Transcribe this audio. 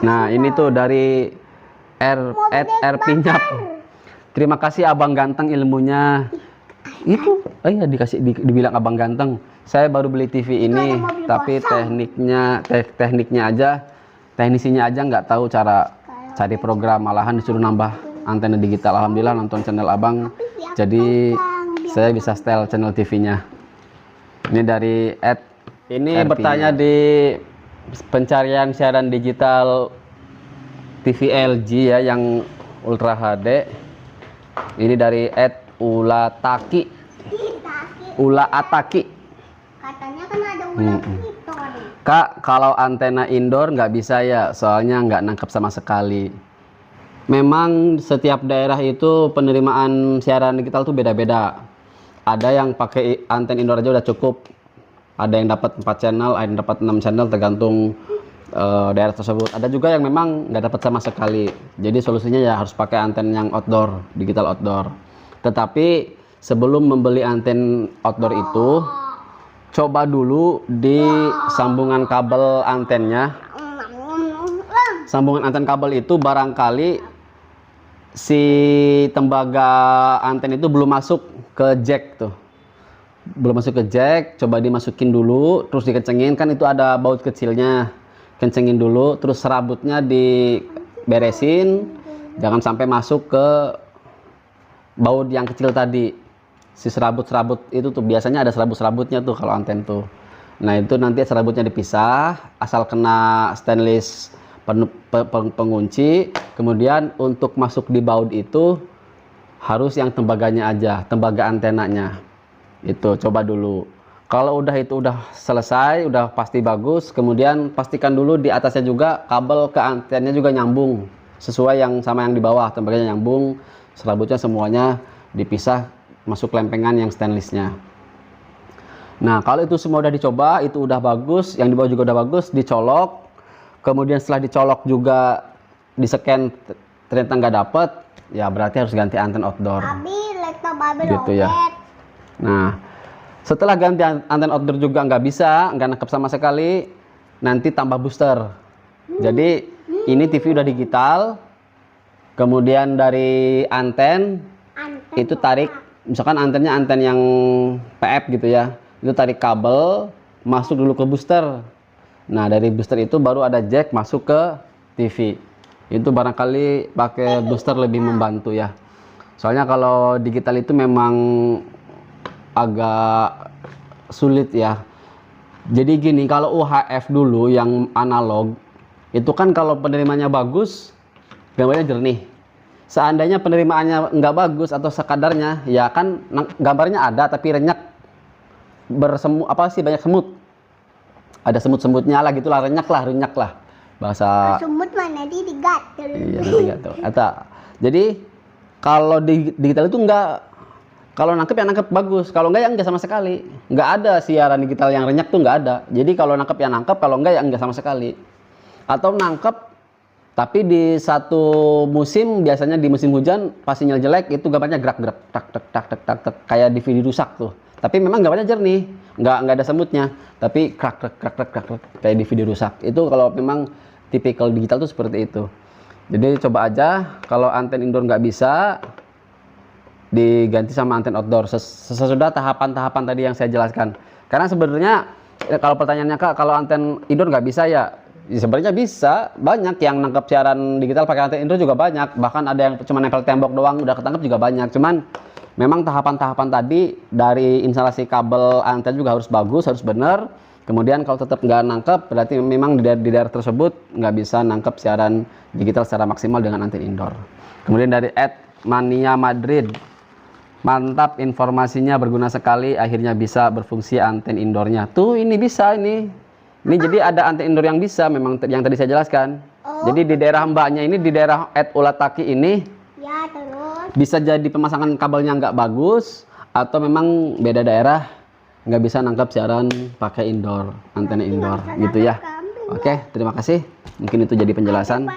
Nah, ini tuh dari R Pinyap. Terima kasih Abang Ganteng ilmunya. Itu, iya dibilang Abang Ganteng. Saya baru beli TV ini, tapi teknisinya aja nggak tahu cara cari program, malahan disuruh nambah antena digital. Alhamdulillah nonton channel Abang, jadi saya bisa setel channel TV-nya. Ini dari ini bertanya di pencarian siaran digital TV LG ya yang Ultra HD. Ini dari Ula Ataki. Katanya kan ada ular gitu. Kak, kalau antena indoor nggak bisa ya, soalnya nggak nangkep sama sekali. Memang setiap daerah itu penerimaan siaran digital tuh beda-beda. Ada yang pakai antena indoor aja udah cukup. Ada yang dapat 4 channel, ada yang dapat 6 channel tergantung daerah tersebut. Ada juga yang memang nggak dapat sama sekali. Jadi solusinya ya harus pakai antena yang outdoor, digital outdoor. Tetapi sebelum membeli antena outdoor itu, coba dulu di sambungan kabel antennya. Sambungan anten kabel itu barangkali si tembaga anten itu belum masuk ke jack tuh. Belum masuk ke jack, coba dimasukin dulu, terus dikencengin, kan itu ada baut kecilnya. Kencengin dulu, terus serabutnya diberesin, jangan sampai masuk ke baut yang kecil tadi. Si serabut-serabut itu tuh biasanya ada serabut-serabutnya tuh kalau anten tuh. Nah itu nanti serabutnya dipisah, asal kena stainless pengunci. Kemudian untuk masuk di baut itu harus yang tembaganya aja, tembaga antenanya. Itu coba dulu. Kalau udah itu udah selesai, udah pasti bagus, kemudian pastikan dulu di atasnya juga kabel ke antennya juga nyambung sesuai yang sama yang di bawah, tembaganya nyambung, serabutnya semuanya dipisah, masuk lempengan yang stainlessnya. Nah kalau itu semua udah dicoba, itu udah bagus, yang di bawah juga udah bagus, dicolok, kemudian setelah dicolok juga di scan ternyata nggak dapet, ya berarti harus ganti anten outdoor gitu ya. Nah setelah ganti anten outdoor juga nggak bisa, nggak nangkep sama sekali, nanti tambah booster. Jadi ini TV udah digital, kemudian dari anten itu tarik, misalkan antennya anten yang PF gitu ya, itu tarik kabel masuk dulu ke booster. Nah dari booster itu baru ada jack masuk ke TV. Itu barangkali pakai booster lebih membantu ya, soalnya kalau digital itu memang agak sulit ya. Jadi gini, kalau UHF dulu yang analog itu kan kalau penerimanya bagus, gambarnya jernih. Seandainya penerimaannya nggak bagus atau sekadarnya, ya kan gambarnya ada tapi renyek, banyak semut. Ada semut-semutnya lah gitulah, renyek lah bahasa. Semut mana digatel. Iya, digatel. Jadi kalau di digital itu enggak. Kalau nangkep ya nangkep bagus, kalau enggak ya enggak sama sekali. Enggak ada siaran digital yang renyek tuh enggak ada. Jadi kalau nangkep ya nangkep, kalau enggak ya enggak sama sekali. Atau nangkep tapi di satu musim, biasanya di musim hujan pas sinyal jelek itu gambarnya gerak-gerak tak kayak DVD rusak tuh. Tapi memang gambarnya jernih, enggak ada semutnya, tapi krak kayak DVD rusak. Itu kalau memang tipikal digital tuh seperti itu. Jadi coba aja kalau anten indoor nggak bisa, diganti sama anten outdoor sesudah tahapan-tahapan tadi yang saya jelaskan. Karena sebenarnya kalau pertanyaannya Kak, kalau anten indoor nggak bisa ya sebenarnya bisa, banyak yang nangkep siaran digital pakai anten indoor juga banyak, bahkan ada yang cuma nempel tembok doang udah ketangkep juga banyak. Cuman memang tahapan-tahapan tadi dari instalasi kabel anten juga harus bagus, harus benar. Kemudian kalau tetap nggak nangkep, berarti memang di daerah tersebut nggak bisa nangkep siaran digital secara maksimal dengan anten indoor. Kemudian dari @mania Madrid, mantap informasinya, berguna sekali, akhirnya bisa berfungsi anten indoornya. Tuh ini bisa ini jadi ada anten indoor yang bisa, memang yang tadi saya jelaskan. Jadi di daerah mbaknya ini, di daerah @ulataki ini ya, terus bisa jadi pemasangan kabelnya nggak bagus, atau memang beda daerah nggak bisa nangkap siaran pakai indoor, antena indoor gitu ya. Oke, terima kasih, mungkin itu jadi penjelasan.